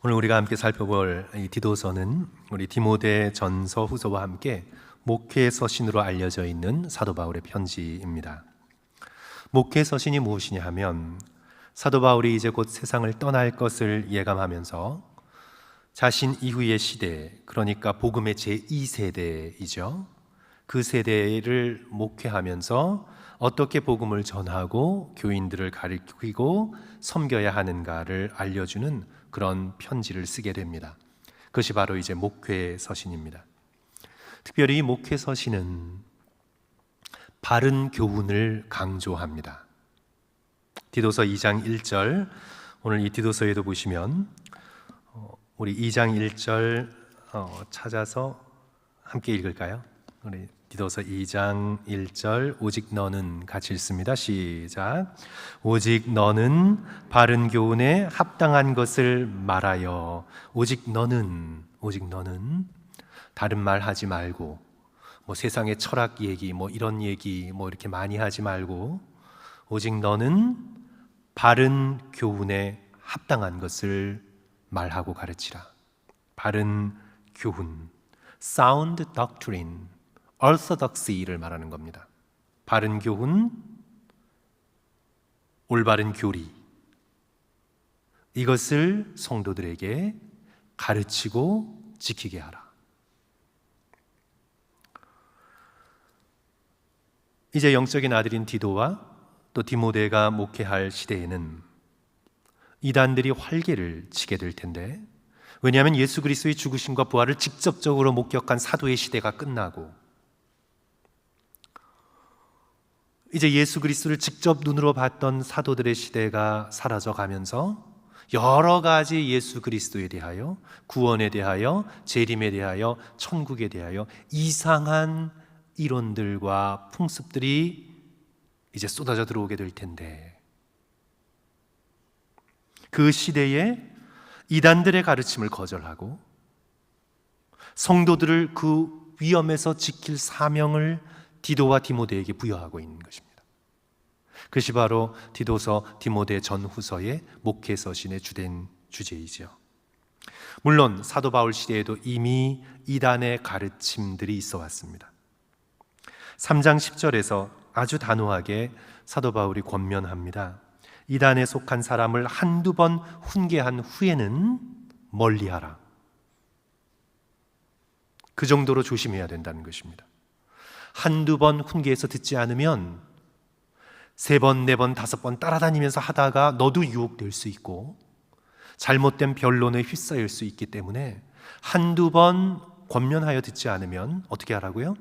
오늘 우리가 함께 살펴볼 이 디도서는 우리 디모데 전서 후서와 함께 목회 서신으로 알려져 있는 사도 바울의 편지입니다. 목회 서신이 무엇이냐 하면 사도 바울이 이제 곧 세상을 떠날 것을 예감하면서 자신 이후의 시대, 그러니까 복음의 제2세대이죠. 그 세대를 목회하면서 어떻게 복음을 전하고 교인들을 가르치고 섬겨야 하는가를 알려주는 그런 편지를 쓰게 됩니다. 그것이 바로 이제 목회 서신입니다. 특별히 이 목회 서신은 바른 교훈을 강조합니다. 디도서 2장 1절, 오늘 이 디도서에도 보시면 우리 2장 1절 찾아서 함께 읽을까요? 우리 디도서 2장 1절, 오직 너는 같이 읽습니다. 시작. 오직 너는 바른 교훈에 합당한 것을 말하여. 오직 너는 다른 말 하지 말고, 세상의 철학 얘기, 이런 얘기 이렇게 많이 하지 말고, 오직 너는 바른 교훈에 합당한 것을 말하고 가르치라. 바른 교훈, sound doctrine, orthodoxy를 말하는 겁니다. 바른 교훈, 올바른 교리, 이것을 성도들에게 가르치고 지키게 하라. 이제 영적인 아들인 디도와 또 디모데가 목회할 시대에는 이단들이 활개를 치게 될 텐데, 왜냐하면 예수 그리스도의 죽으심과 부활을 직접적으로 목격한 사도의 시대가 끝나고 이제 예수 그리스도를 직접 눈으로 봤던 사도들의 시대가 사라져가면서 여러 가지 예수 그리스도에 대하여, 구원에 대하여, 재림에 대하여, 천국에 대하여 이상한 이론들과 풍습들이 이제 쏟아져 들어오게 될 텐데, 그 시대에 이단들의 가르침을 거절하고 성도들을 그 위험에서 지킬 사명을 디도와 디모데에게 부여하고 있는 것입니다. 그것이 바로 디도서, 디모데 전후서의 목회 서신의 주된 주제이죠. 물론 사도 바울 시대에도 이미 이단의 가르침들이 있어 왔습니다. 3장 10절에서 아주 단호하게 사도 바울이 권면합니다. 이단에 속한 사람을 한두 번 훈계한 후에는 멀리하라. 그 정도로 조심해야 된다는 것입니다. 한두 번 훈계해서 듣지 않으면 3번, 4번, 5번 따라다니면서 하다가 너도 유혹될 수 있고 잘못된 변론에 휩싸일 수 있기 때문에 한두 번 권면하여 듣지 않으면 어떻게 하라고요?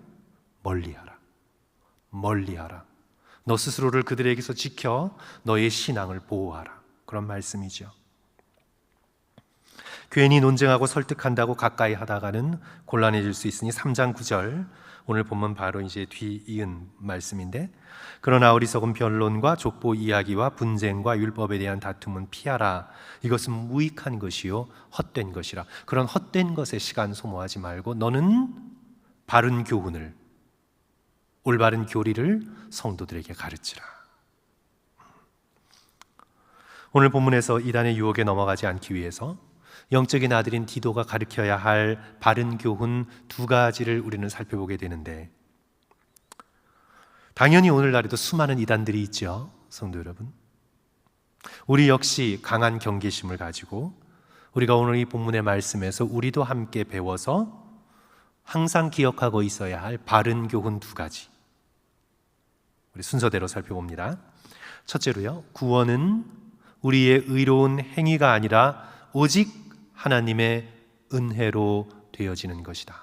멀리하라. 멀리하라. 너 스스로를 그들에게서 지켜 너의 신앙을 보호하라. 그런 말씀이죠. 괜히 논쟁하고 설득한다고 가까이 하다가는 곤란해질 수 있으니 3장 9절, 오늘 본문 바로 이제 뒤이은 말씀인데, 그러나 어리석은 변론과 족보 이야기와 분쟁과 율법에 대한 다툼은 피하라. 이것은 무익한 것이요 헛된 것이라. 그런 헛된 것에 시간 소모하지 말고 너는 바른 교훈을, 올바른 교리를 성도들에게 가르치라. 오늘 본문에서 이단의 유혹에 넘어가지 않기 위해서 영적인 아들인 디도가 가르쳐야 할 바른 교훈 2가지를 우리는 살펴보게 되는데, 당연히 오늘날에도 수많은 이단들이 있죠. 성도 여러분, 우리 역시 강한 경계심을 가지고 우리가 오늘 이 본문의 말씀에서 우리도 함께 배워서 항상 기억하고 있어야 할 바른 교훈 2가지, 우리 순서대로 살펴봅니다. 첫째로요, 구원은 우리의 의로운 행위가 아니라 오직 하나님의 은혜로 되어지는 것이다.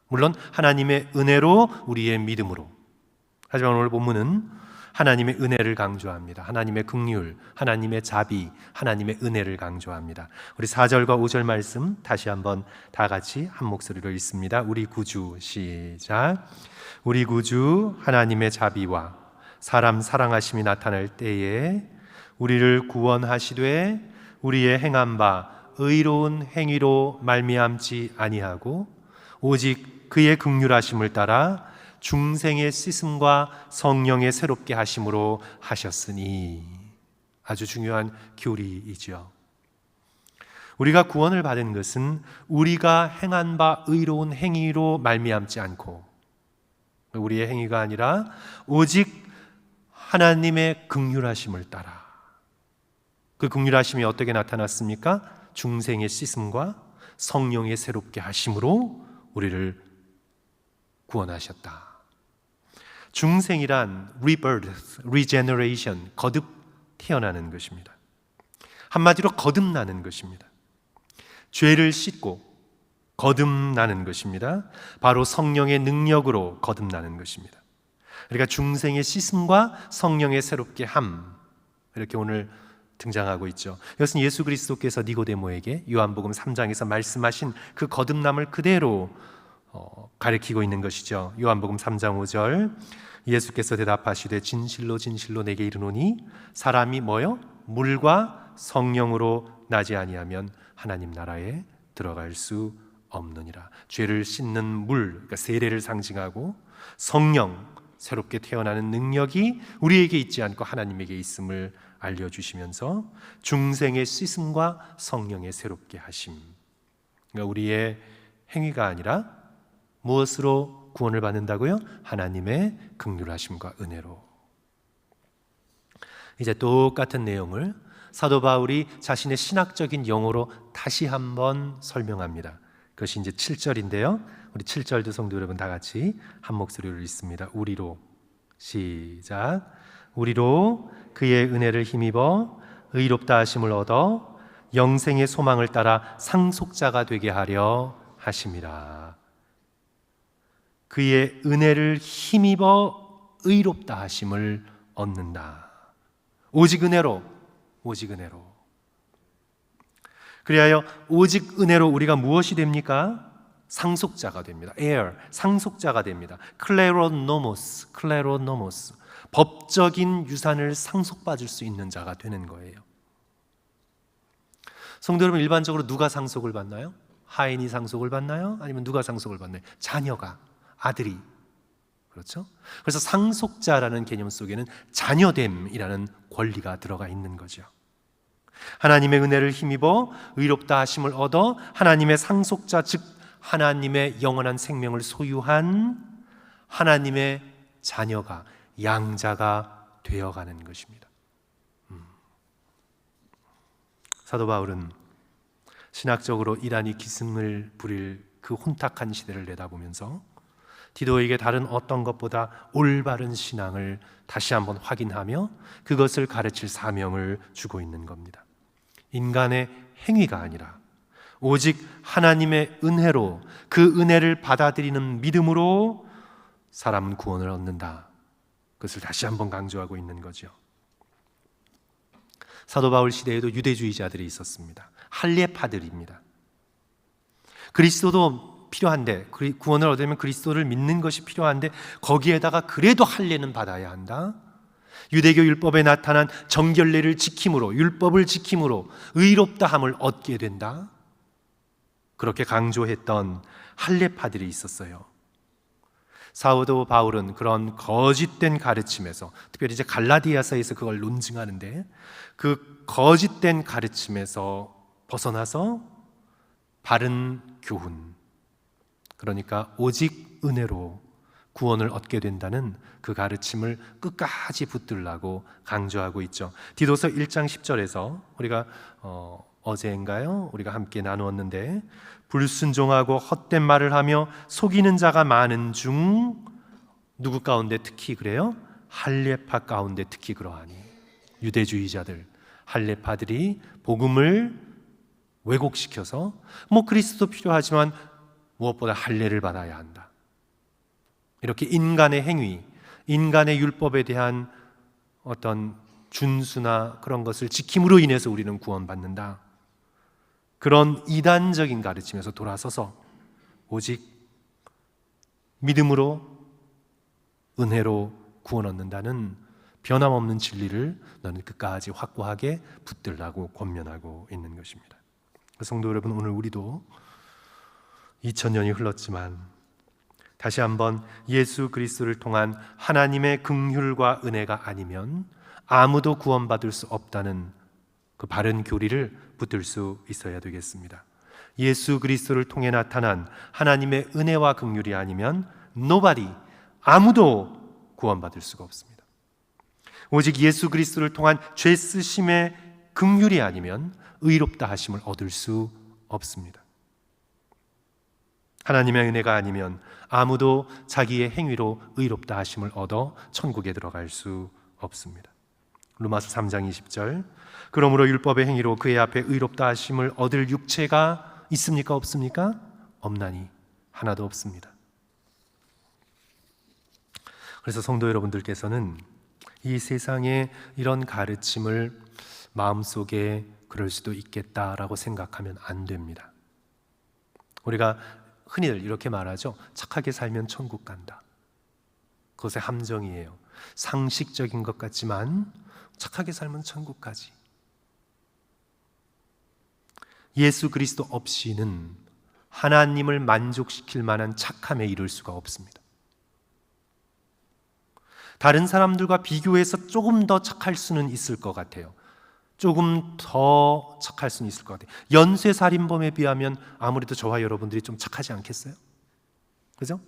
물론 하나님의 은혜로, 우리의 믿음으로. 하지만 오늘 본문은 하나님의 은혜를 강조합니다. 하나님의 긍휼, 하나님의 자비, 하나님의 은혜를 강조합니다. 우리 4절과 5절 말씀 다시 한번 다 같이 한 목소리로 읽습니다. 우리 구주, 시작. 우리 구주 하나님의 자비와 사람 사랑하심이 나타날 때에 우리를 구원하시되 우리의 행한 바 의로운 행위로 말미암지 아니하고 오직 그의 긍휼하심을 따라 중생의 씻음과 성령의 새롭게 하심으로 하셨으니. 아주 중요한 교리이죠. 우리가 구원을 받은 것은 우리가 행한 바 의로운 행위로 말미암지 않고 우리의 행위가 아니라 오직 하나님의 긍휼하심을 따라. 그 긍휼하심이 어떻게 나타났습니까? 중생의 씻음과 성령의 새롭게 하심으로 우리를 구원하셨다. 중생이란 rebirth, regeneration, 거듭 태어나는 것입니다. 한마디로 거듭나는 것입니다. 죄를 씻고 거듭나는 것입니다. 바로 성령의 능력으로 거듭나는 것입니다. 그러니까 중생의 씻음과 성령의 새롭게 함, 이렇게 오늘 등장하고 있죠. 이것은 예수 그리스도께서 니고데모에게 요한복음 3장에서 말씀하신 그 거듭남을 그대로 가리키고 있는 것이죠. 요한복음 3장 5절, 예수께서 대답하시되 진실로 진실로 내게 이르노니 사람이 뭐요? 물과 성령으로 나지 아니하면 하나님 나라에 들어갈 수 없느니라. 죄를 씻는 물, 그러니까 세례를 상징하고 성령, 새롭게 태어나는 능력이 우리에게 있지 않고 하나님에게 있음을 알려주시면서 중생의 씻음과 성령의 새롭게 하심, 그러니까 우리의 행위가 아니라 무엇으로 구원을 받는다고요? 하나님의 긍휼하심과 은혜로. 이제 똑같은 내용을 사도 바울이 자신의 신학적인 용어로 다시 한번 설명합니다. 그것이 이제 7절인데요. 우리 7절도 성도 여러분 다 같이 한 목소리로 읽습니다. 우리로, 시작. 우리로 그의 은혜를 힘입어 의롭다 하심을 얻어 영생의 소망을 따라 상속자가 되게 하려 하심이라. 그의 은혜를 힘입어 의롭다 하심을 얻는다. 오직 은혜로, 오직 은혜로. 그리하여 오직 은혜로 우리가 무엇이 됩니까? 상속자가 됩니다. heir, 상속자가 됩니다. 클레로노모스, 클레로노모스, 법적인 유산을 상속받을 수 있는 자가 되는 거예요. 성도 여러분, 일반적으로 누가 상속을 받나요? 하인이 상속을 받나요? 아니면 누가 상속을 받나요? 자녀가, 아들이. 그렇죠? 그래서 상속자라는 개념 속에는 자녀됨이라는 권리가 들어가 있는 거죠. 하나님의 은혜를 힘입어 의롭다 하심을 얻어 하나님의 상속자, 즉 하나님의 영원한 생명을 소유한 하나님의 자녀가, 양자가 되어가는 것입니다. 사도 바울은 신학적으로 이란이 기승을 부릴 그 혼탁한 시대를 내다보면서 디도에게 다른 어떤 것보다 올바른 신앙을 다시 한번 확인하며 그것을 가르칠 사명을 주고 있는 겁니다. 인간의 행위가 아니라 오직 하나님의 은혜로, 그 은혜를 받아들이는 믿음으로 사람은 구원을 얻는다. 그것을 다시 한번 강조하고 있는 거죠. 사도 바울 시대에도 유대주의자들이 있었습니다. 할례파들입니다. 그리스도도 필요한데, 구원을 얻으려면 그리스도를 믿는 것이 필요한데 거기에다가 그래도 할례는 받아야 한다. 유대교 율법에 나타난 정결례를 지킴으로, 율법을 지킴으로 의롭다함을 얻게 된다. 그렇게 강조했던 할례파들이 있었어요. 사도 바울은 그런 거짓된 가르침에서, 특별히 이제 갈라디아서에서 그걸 논증하는데, 그 거짓된 가르침에서 벗어나서 바른 교훈, 그러니까 오직 은혜로 구원을 얻게 된다는 그 가르침을 끝까지 붙들라고 강조하고 있죠. 디도서 1장 10절에서 우리가 어제인가요? 우리가 함께 나누었는데, 불순종하고 헛된 말을 하며 속이는 자가 많은 중 누구 가운데 특히 그래요? 할례파 가운데 특히 그러하니. 유대주의자들, 할례파들이 복음을 왜곡시켜서 그리스도 필요하지만 무엇보다 할례를 받아야 한다. 이렇게 인간의 행위, 인간의 율법에 대한 어떤 준수나 그런 것을 지킴으로 인해서 우리는 구원받는다. 그런 이단적인 가르침에서 돌아서서 오직 믿음으로, 은혜로 구원 얻는다는 변함없는 진리를 너는 끝까지 확고하게 붙들라고 권면하고 있는 것입니다. 성도 여러분, 오늘 우리도 2000년이 흘렀지만 다시 한번 예수 그리스도를 통한 하나님의 긍휼과 은혜가 아니면 아무도 구원받을 수 없다는 그 바른 교리를 붙들 수 있어야 되겠습니다. 예수 그리스도를 통해 나타난 하나님의 은혜와 긍휼이 아니면 nobody, 아무도 구원받을 수가 없습니다. 오직 예수 그리스도를 통한 죄 쓰심의 긍휼이 아니면 의롭다 하심을 얻을 수 없습니다. 하나님의 은혜가 아니면 아무도 자기의 행위로 의롭다 하심을 얻어 천국에 들어갈 수 없습니다. 로마서 3장 20절, 그러므로 율법의 행위로 그의 앞에 의롭다 하심을 얻을 육체가 있습니까? 없습니까? 없나니 하나도 없습니다. 그래서 성도 여러분들께서는 이 세상의 이런 가르침을 마음속에 그럴 수도 있겠다라고 생각하면 안 됩니다. 우리가 흔히들 이렇게 말하죠. 착하게 살면 천국 간다. 그것의 함정이에요. 상식적인 것 같지만 착하게 살면 천국 가지. 예수 그리스도 없이는 하나님을 만족시킬 만한 착함에 이를 수가 없습니다. 다른 사람들과 비교해서 조금 더 착할 수는 있을 것 같아요. 조금 더 착할 수는 있을 것 같아요. 연쇄살인범에 비하면 아무래도 저와 여러분들이 좀 착하지 않겠어요? 그죠?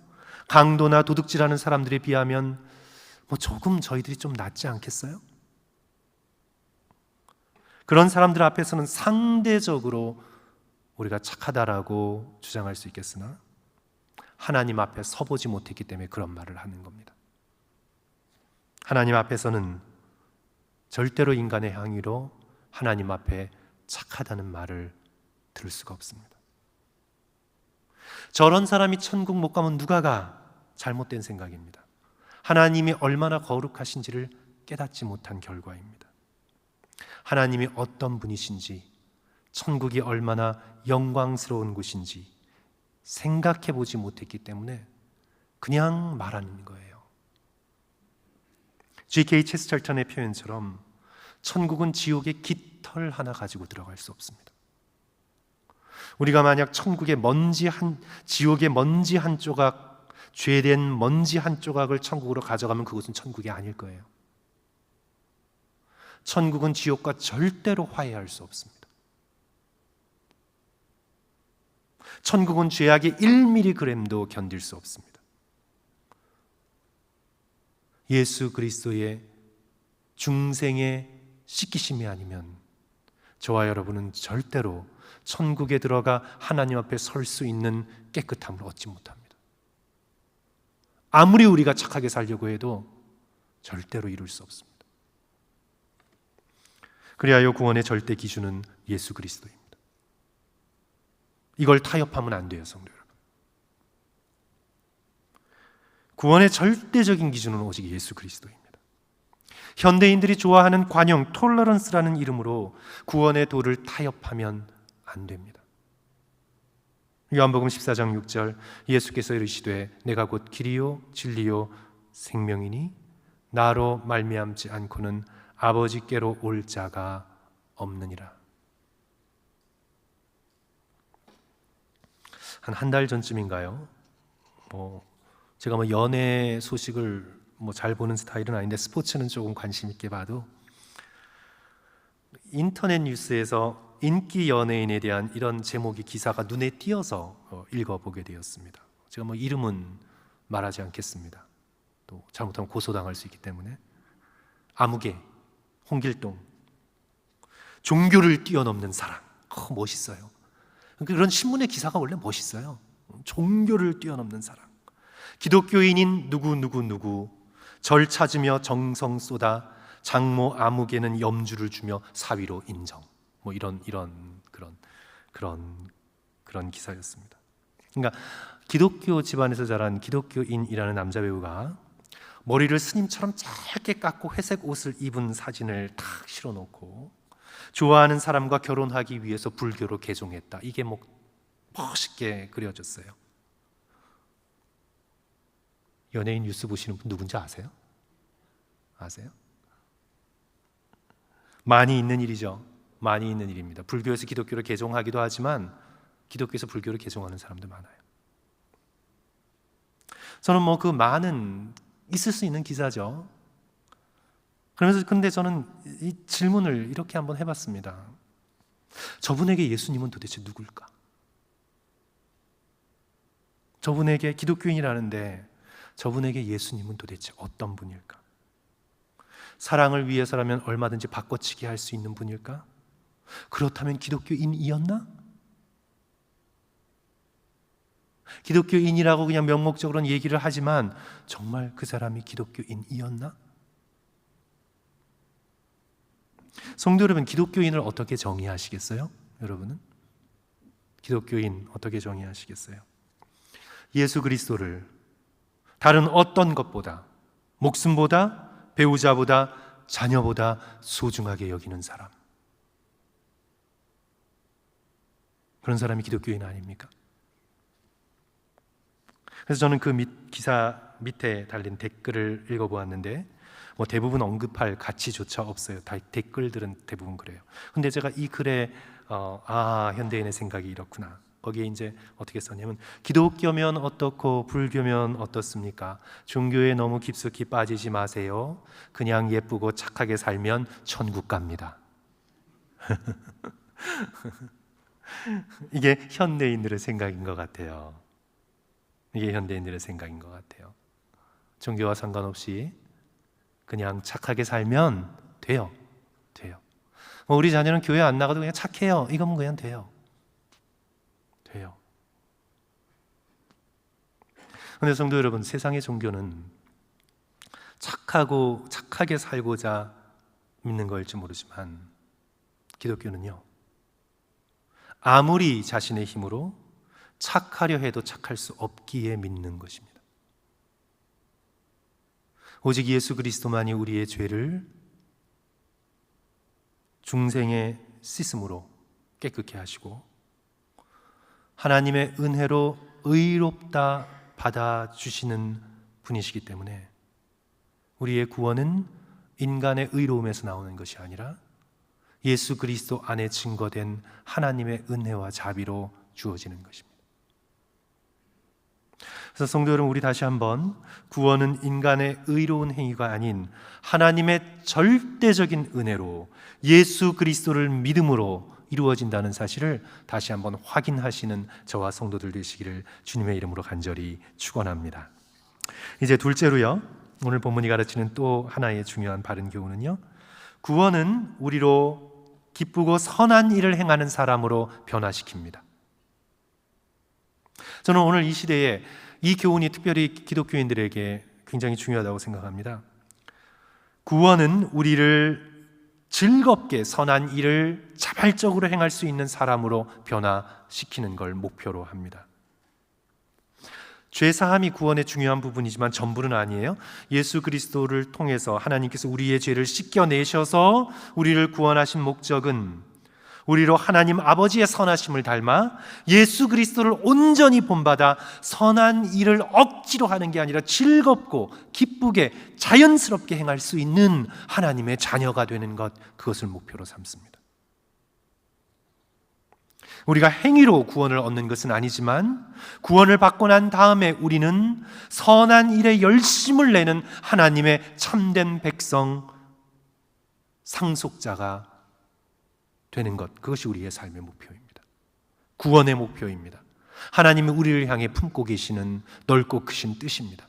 강도나 도둑질하는 사람들에 비하면 조금 저희들이 좀 낫지 않겠어요? 그런 사람들 앞에서는 상대적으로 우리가 착하다라고 주장할 수 있겠으나 하나님 앞에 서보지 못했기 때문에 그런 말을 하는 겁니다. 하나님 앞에서는 절대로 인간의 행위로 하나님 앞에 착하다는 말을 들을 수가 없습니다. 저런 사람이 천국 못 가면 누가 가? 잘못된 생각입니다. 하나님이 얼마나 거룩하신지를 깨닫지 못한 결과입니다. 하나님이 어떤 분이신지, 천국이 얼마나 영광스러운 곳인지 생각해 보지 못했기 때문에 그냥 말하는 거예요. G.K. 체스터턴의 표현처럼 천국은 지옥의 깃털 하나 가지고 들어갈 수 없습니다. 우리가 만약 지옥의 먼지 한 조각, 죄된 먼지 한 조각을 천국으로 가져가면 그것은 천국이 아닐 거예요. 천국은 지옥과 절대로 화해할 수 없습니다. 천국은 죄악의 1mg도 견딜 수 없습니다. 예수 그리스도의 중생의 씻기심이 아니면 저와 여러분은 절대로 천국에 들어가 하나님 앞에 설 수 있는 깨끗함을 얻지 못합니다. 아무리 우리가 착하게 살려고 해도 절대로 이룰 수 없습니다. 그리하여 구원의 절대 기준은 예수 그리스도입니다. 이걸 타협하면 안 돼요, 성도 여러분. 구원의 절대적인 기준은 오직 예수 그리스도입니다. 현대인들이 좋아하는 관용, 톨러런스라는 이름으로 구원의 도를 타협하면 안 됩니다. 요한복음 14장 6절, 예수께서 이르시되 내가 곧 길이요 진리요 생명이니 나로 말미암지 않고는 아버지께로 올 자가 없느니라. 한 달 전쯤인가요? 제가 연애 소식을 잘 보는 스타일은 아닌데 스포츠는 조금 관심 있게 봐도 인터넷 뉴스에서 인기 연예인에 대한 이런 제목의 기사가 눈에 띄어서 읽어보게 되었습니다. 제가 이름은 말하지 않겠습니다. 또 잘못하면 고소당할 수 있기 때문에. 아무개, 홍길동, 종교를 뛰어넘는 사랑. 멋있어요. 그런 신문의 기사가 원래 멋있어요. 종교를 뛰어넘는 사랑. 기독교인인 누구 절 찾으며 정성 쏟아 장모 아무개는 염주를 주며 사위로 인정. 이런 그런 기사였습니다. 그러니까 기독교 집안에서 자란 기독교인이라는 남자 배우가 머리를 스님처럼 짧게 깎고 회색 옷을 입은 사진을 탁 실어놓고 좋아하는 사람과 결혼하기 위해서 불교로 개종했다. 이게 멋있게 그려졌어요. 연예인 뉴스 보시는 분 누군지 아세요? 아세요? 많이 있는 일이죠. 많이 있는 일입니다. 불교에서 기독교로 개종하기도 하지만 기독교에서 불교로 개종하는 사람도 많아요. 저는 그 많은 있을 수 있는 기사죠. 근데 저는 이 질문을 이렇게 한번 해봤습니다. 저분에게 예수님은 도대체 누굴까? 저분에게 기독교인이라는데 저분에게 예수님은 도대체 어떤 분일까? 사랑을 위해서라면 얼마든지 바꿔치기 할 수 있는 분일까? 그렇다면 기독교인이었나? 기독교인이라고 그냥 명목적으로는 얘기를 하지만 정말 그 사람이 기독교인이었나? 성도 여러분, 기독교인을 어떻게 정의하시겠어요? 여러분은? 기독교인 어떻게 정의하시겠어요? 예수 그리스도를 다른 어떤 것보다, 목숨보다, 배우자보다, 자녀보다 소중하게 여기는 사람. 그런 사람이 기독교인 아닙니까? 그래서 저는 그 기사 밑에 달린 댓글을 읽어보았는데 대부분 언급할 가치조차 없어요. 다 댓글들은 대부분 그래요. 근데 제가 이 글에 현대인의 생각이 이렇구나. 거기에 이제 어떻게 썼냐면, 기독교면 어떻고 불교면 어떻습니까? 종교에 너무 깊숙이 빠지지 마세요. 그냥 예쁘고 착하게 살면 천국 갑니다. 이게 현대인들의 생각인 것 같아요. 이게 현대인들의 생각인 것 같아요. 종교와 상관없이 그냥 착하게 살면 돼요. 우리 자녀는 교회 안 나가도 그냥 착해요. 이거면 그냥 돼요. 그런데 성도 여러분, 세상의 종교는 착하게 살고자 믿는 거일지 모르지만 기독교는요, 아무리 자신의 힘으로 착하려 해도 착할 수 없기에 믿는 것입니다. 오직 예수 그리스도만이 우리의 죄를 중생의 씻음으로 깨끗게 하시고 하나님의 은혜로 의롭다 받아주시는 분이시기 때문에 우리의 구원은 인간의 의로움에서 나오는 것이 아니라 예수 그리스도 안에 증거된 하나님의 은혜와 자비로 주어지는 것입니다. 그래서 성도 여러분, 우리 다시 한번 구원은 인간의 의로운 행위가 아닌 하나님의 절대적인 은혜로 예수 그리스도를 믿음으로 이루어진다는 사실을 다시 한번 확인하시는 저와 성도들 되시기를 주님의 이름으로 간절히 축원합니다. 이제 둘째로요, 오늘 본문이 가르치는 또 하나의 중요한 바른 교훈은요, 구원은 우리로 기쁘고 선한 일을 행하는 사람으로 변화시킵니다. 저는 오늘 이 시대에 이 교훈이 특별히 기독교인들에게 굉장히 중요하다고 생각합니다. 구원은 우리를 즐겁게 선한 일을 자발적으로 행할 수 있는 사람으로 변화시키는 걸 목표로 합니다. 죄사함이 구원의 중요한 부분이지만 전부는 아니에요. 예수 그리스도를 통해서 하나님께서 우리의 죄를 씻겨내셔서 우리를 구원하신 목적은 우리로 하나님 아버지의 선하심을 닮아 예수 그리스도를 온전히 본받아 선한 일을 억지로 하는 게 아니라 즐겁고 기쁘게 자연스럽게 행할 수 있는 하나님의 자녀가 되는 것, 그것을 목표로 삼습니다. 우리가 행위로 구원을 얻는 것은 아니지만 구원을 받고 난 다음에 우리는 선한 일에 열심을 내는 하나님의 참된 백성, 상속자가 되는 것, 그것이 우리의 삶의 목표입니다. 구원의 목표입니다. 하나님이 우리를 향해 품고 계시는 넓고 크신 뜻입니다.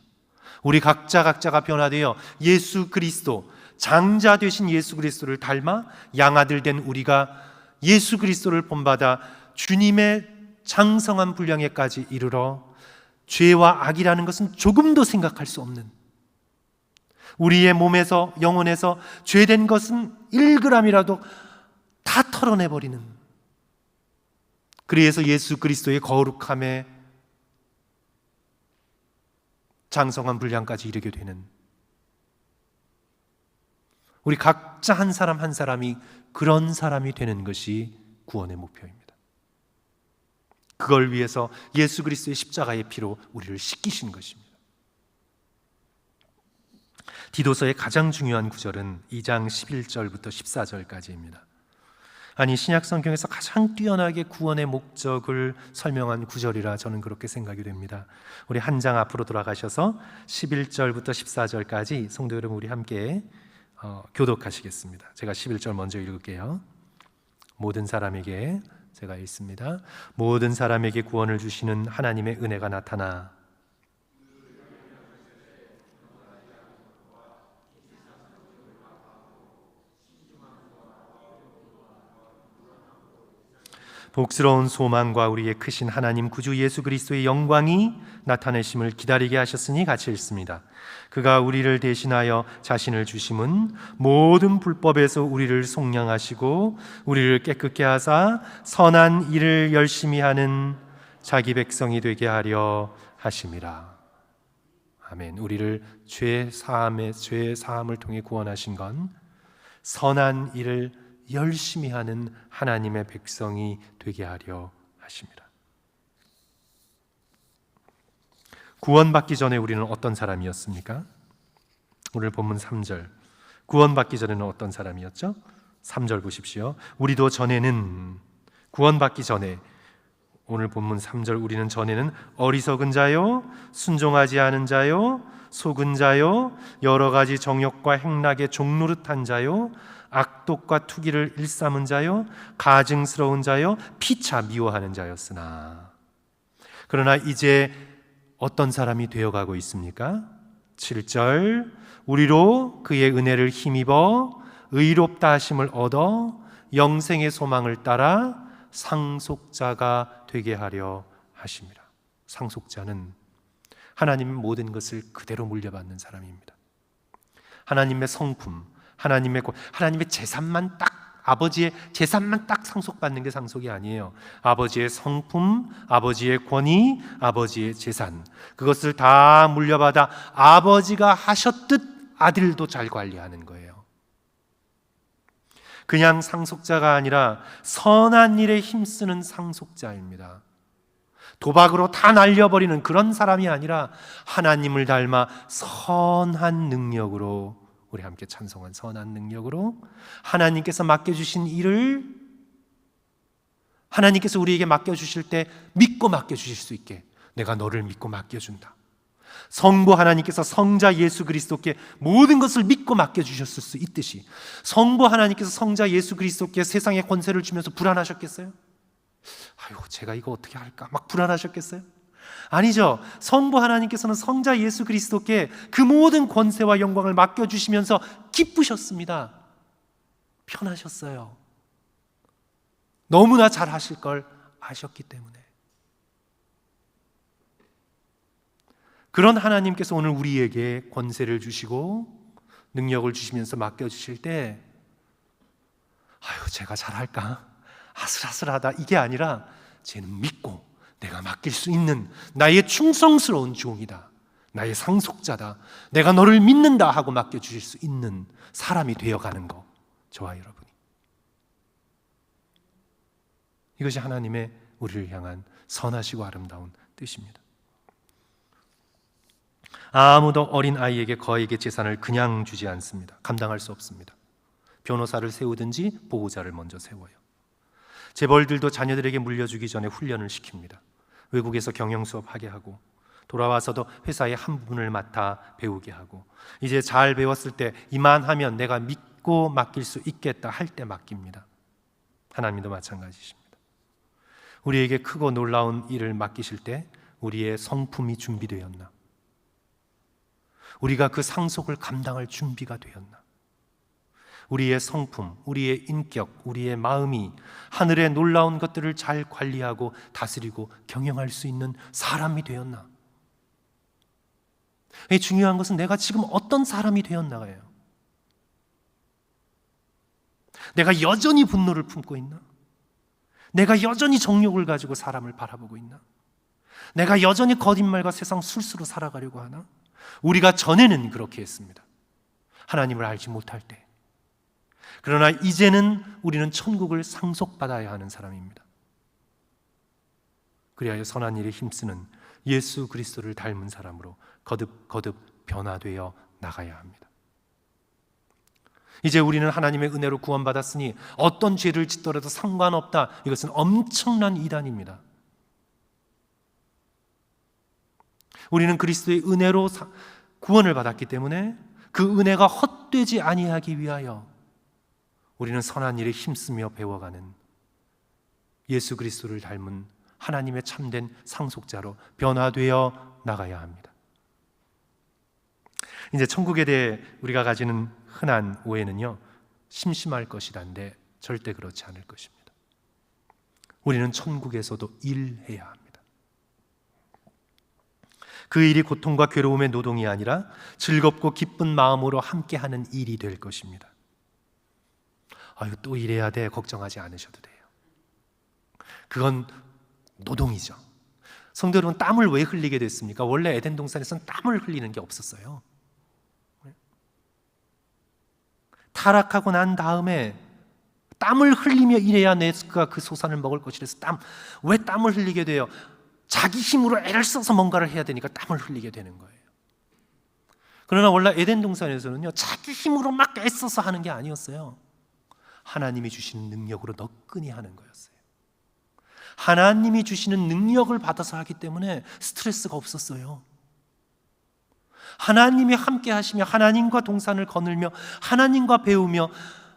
우리 각자가 변화되어 예수 그리스도, 장자 되신 예수 그리스도를 닮아 양아들 된 우리가 예수 그리스도를 본받아 주님의 장성한 분량에까지 이르러 죄와 악이라는 것은 조금도 생각할 수 없는, 우리의 몸에서, 영혼에서 죄된 것은 1g이라도 다 털어내버리는, 그래서 예수 그리스도의 거룩함에 장성한 분량까지 이르게 되는, 우리 각자 한 사람 한 사람이 그런 사람이 되는 것이 구원의 목표입니다. 그걸 위해서 예수 그리스도의 십자가의 피로 우리를 씻기신 것입니다. 디도서의 가장 중요한 구절은 2장 11절부터 14절까지입니다. 아니, 신약 성경에서 가장 뛰어나게 구원의 목적을 설명한 구절이라 저는 그렇게 생각이 됩니다. 우리 한 장 앞으로 돌아가셔서 11절부터 14절까지 성도 여러분, 우리 함께 교독하시겠습니다. 제가 11절 먼저 읽을게요. 모든 사람에게, 제가 읽습니다. 모든 사람에게 구원을 주시는 하나님의 은혜가 나타나 복스러운 소망과 우리의 크신 하나님 구주 예수 그리스도의 영광이 나타내심을 기다리게 하셨으니 같이 읽습니다. 그가 우리를 대신하여 자신을 주심은 모든 불법에서 우리를 속량하시고 우리를 깨끗게 하사 선한 일을 열심히 하는 자기 백성이 되게 하려 하심이라. 아멘. 우리를 죄 사함을 통해 구원하신 건 선한 일을 열심히 하는 하나님의 백성이 되게 하려 하십니다. 구원받기 전에 우리는 어떤 사람이었습니까? 오늘 본문 3절. 구원받기 전에는 어떤 사람이었죠? 3절 보십시오. 우리도 전에는, 구원받기 전에, 오늘 본문 3절, 우리는 전에는 어리석은 자요, 순종하지 않은 자요, 속은 자요, 여러 가지 정욕과 행락에 종노릇한 자요, 악독과 투기를 일삼은 자요, 가증스러운 자요, 피차 미워하는 자였으나. 그러나 이제 어떤 사람이 되어가고 있습니까? 7절. 우리로 그의 은혜를 힘입어 의롭다 하심을 얻어 영생의 소망을 따라 상속자가 되게 하려 하십니다. 상속자는 하나님의 모든 것을 그대로 물려받는 사람입니다. 하나님의 성품, 하나님의 재산만 딱, 아버지의 재산만 딱 상속받는 게 상속이 아니에요. 아버지의 성품, 아버지의 권위, 아버지의 재산, 그것을 다 물려받아 아버지가 하셨듯 아들도 잘 관리하는 거예요. 그냥 상속자가 아니라 선한 일에 힘쓰는 상속자입니다. 도박으로 다 날려버리는 그런 사람이 아니라 하나님을 닮아 선한 능력으로, 우리 함께 찬송한 선한 능력으로 하나님께서 맡겨주신 일을 하나님께서 우리에게 맡겨주실 때 믿고 맡겨주실 수 있게, 내가 너를 믿고 맡겨준다. 성부 하나님께서 성자 예수 그리스도께 모든 것을 믿고 맡겨주셨을 수 있듯이 성부 하나님께서 성자 예수 그리스도께 세상의 권세를 주면서 불안하셨겠어요? 아이고, 제가 이거 어떻게 할까? 막 불안하셨겠어요? 아니죠. 성부 하나님께서는 성자 예수 그리스도께 그 모든 권세와 영광을 맡겨주시면서 기쁘셨습니다. 편하셨어요. 너무나 잘 하실 걸 아셨기 때문에. 그런 하나님께서 오늘 우리에게 권세를 주시고 능력을 주시면서 맡겨주실 때, 아유, 제가 잘할까? 아슬아슬하다, 이게 아니라 쟤는 믿고 내가 맡길 수 있는 나의 충성스러운 종이다, 나의 상속자다, 내가 너를 믿는다 하고 맡겨주실 수 있는 사람이 되어가는 거, 저와 여러분이. 이것이 하나님의 우리를 향한 선하시고 아름다운 뜻입니다. 아무도 어린 아이에게 거액의 재산을 그냥 주지 않습니다. 감당할 수 없습니다. 변호사를 세우든지 보호자를 먼저 세워요. 재벌들도 자녀들에게 물려주기 전에 훈련을 시킵니다. 외국에서 경영 수업하게 하고 돌아와서도 회사의 한 부분을 맡아 배우게 하고, 이제 잘 배웠을 때 이만하면 내가 믿고 맡길 수 있겠다 할 때 맡깁니다. 하나님도 마찬가지십니다. 우리에게 크고 놀라운 일을 맡기실 때 우리의 성품이 준비되었나? 우리가 그 상속을 감당할 준비가 되었나? 우리의 성품, 우리의 인격, 우리의 마음이 하늘의 놀라운 것들을 잘 관리하고 다스리고 경영할 수 있는 사람이 되었나? 중요한 것은 내가 지금 어떤 사람이 되었나가요. 내가 여전히 분노를 품고 있나? 내가 여전히 정욕을 가지고 사람을 바라보고 있나? 내가 여전히 거짓말과 세상 술수로 살아가려고 하나? 우리가 전에는 그렇게 했습니다. 하나님을 알지 못할 때. 그러나 이제는 우리는 천국을 상속받아야 하는 사람입니다. 그리하여 선한 일에 힘쓰는 예수 그리스도를 닮은 사람으로 거듭 변화되어 나가야 합니다. 이제 우리는 하나님의 은혜로 구원받았으니 어떤 죄를 짓더라도 상관없다. 이것은 엄청난 이단입니다. 우리는 그리스도의 은혜로 구원을 받았기 때문에 그 은혜가 헛되지 아니하기 위하여 우리는 선한 일에 힘쓰며 배워가는 예수 그리스도를 닮은 하나님의 참된 상속자로 변화되어 나가야 합니다. 이제 천국에 대해 우리가 가지는 흔한 오해는요, 심심할 것이란데 절대 그렇지 않을 것입니다. 우리는 천국에서도 일해야 합니다. 그 일이 고통과 괴로움의 노동이 아니라 즐겁고 기쁜 마음으로 함께하는 일이 될 것입니다. 아유, 또 일해야 돼, 걱정하지 않으셔도 돼요. 그건 노동이죠. 성도 여러분, 땀을 왜 흘리게 됐습니까? 원래 에덴 동산에서는 땀을 흘리는 게 없었어요. 타락하고 난 다음에 땀을 흘리며 일해야 내가 그 소산을 먹을 것이라서 왜 땀을 흘리게 돼요? 자기 힘으로 애를 써서 뭔가를 해야 되니까 땀을 흘리게 되는 거예요. 그러나 원래 에덴 동산에서는요, 자기 힘으로 막 애써서 하는 게 아니었어요. 하나님이 주시는 능력으로 너끈히 하는 거였어요. 하나님이 주시는 능력을 받아서 하기 때문에 스트레스가 없었어요. 하나님이 함께 하시며 하나님과 동산을 거닐며 하나님과 배우며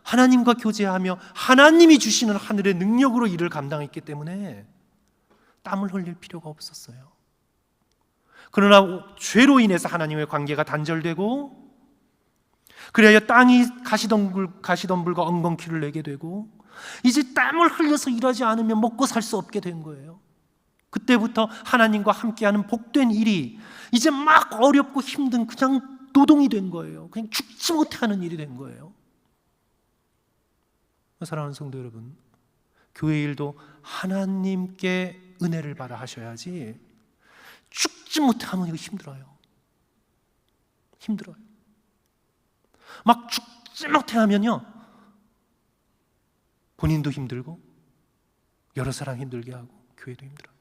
하나님과 교제하며 하나님이 주시는 하늘의 능력으로 일을 감당했기 때문에 땀을 흘릴 필요가 없었어요. 그러나 죄로 인해서 하나님의 관계가 단절되고, 그래야 땅이 가시덤불과 엉겅퀴를 내게 되고, 이제 땀을 흘려서 일하지 않으면 먹고 살 수 없게 된 거예요. 그때부터 하나님과 함께하는 복된 일이 이제 막 어렵고 힘든 그냥 노동이 된 거예요. 그냥 죽지 못하는 일이 된 거예요. 사랑하는 성도 여러분, 교회 일도 하나님께 은혜를 받아 하셔야지 죽지 못하면 이거 힘들어요. 힘들어요. 막 죽지 못해 하면요, 본인도 힘들고 여러 사람 힘들게 하고 교회도 힘들어요.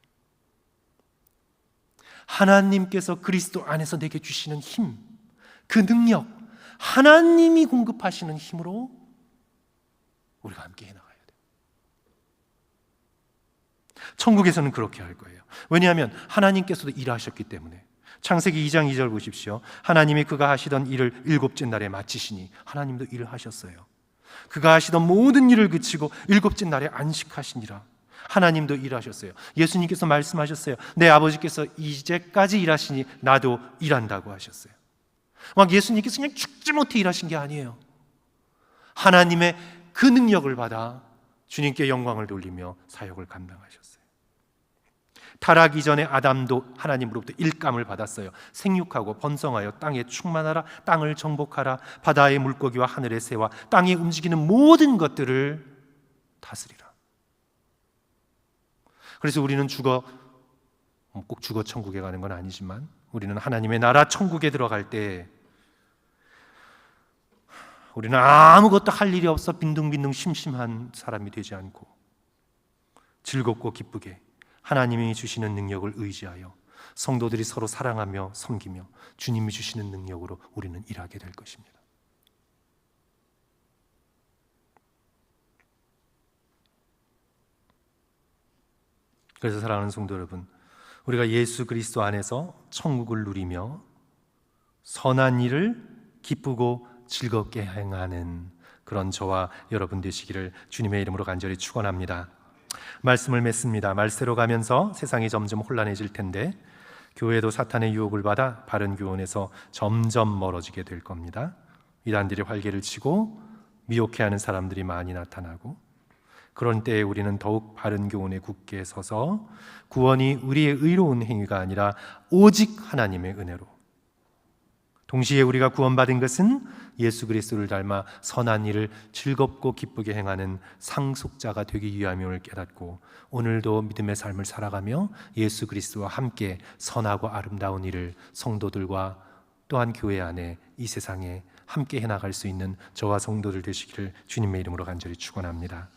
하나님께서 그리스도 안에서 내게 주시는 힘, 그 능력, 하나님이 공급하시는 힘으로 우리가 함께 해나가야 돼요. 천국에서는 그렇게 할 거예요. 왜냐하면 하나님께서도 일하셨기 때문에. 창세기 2장 2절 보십시오. 하나님이 그가 하시던 일을 일곱째 날에 마치시니, 하나님도 일을 하셨어요. 그가 하시던 모든 일을 그치고 일곱째 날에 안식하시니라. 하나님도 일하셨어요. 예수님께서 말씀하셨어요. 내 아버지께서 이제까지 일하시니 나도 일한다고 하셨어요. 막 예수님께서 그냥 죽지 못해 일하신 게 아니에요. 하나님의 그 능력을 받아 주님께 영광을 돌리며 사역을 감당하셨어요. 타락 이전에 아담도 하나님으로부터 일감을 받았어요. 생육하고 번성하여 땅에 충만하라, 땅을 정복하라, 바다의 물고기와 하늘의 새와 땅에 움직이는 모든 것들을 다스리라. 그래서 우리는 꼭 죽어 천국에 가는 건 아니지만, 우리는 하나님의 나라 천국에 들어갈 때 우리는 아무것도 할 일이 없어 빈둥빈둥 심심한 사람이 되지 않고 즐겁고 기쁘게 하나님이 주시는 능력을 의지하여 성도들이 서로 사랑하며 섬기며 주님이 주시는 능력으로 우리는 일하게 될 것입니다. 그래서 사랑하는 성도 여러분, 우리가 예수 그리스도 안에서 천국을 누리며 선한 일을 기쁘고 즐겁게 행하는 그런 저와 여러분 되시기를 주님의 이름으로 간절히 축원합니다. 말씀을 맺습니다. 말세로 가면서 세상이 점점 혼란해질 텐데, 교회도 사탄의 유혹을 받아 바른 교훈에서 점점 멀어지게 될 겁니다. 이단들이 활개를 치고 미혹해하는 사람들이 많이 나타나고, 그런 때에 우리는 더욱 바른 교훈에 굳게 서서 구원이 우리의 의로운 행위가 아니라 오직 하나님의 은혜로, 동시에 우리가 구원받은 것은 예수 그리스도를 닮아 선한 일을 즐겁고 기쁘게 행하는 상속자가 되기 위함임을 깨닫고, 오늘도 믿음의 삶을 살아가며 예수 그리스도와 함께 선하고 아름다운 일을 성도들과 또한 교회 안에 이 세상에 함께 해나갈 수 있는 저와 성도들 되시기를 주님의 이름으로 간절히 축원합니다.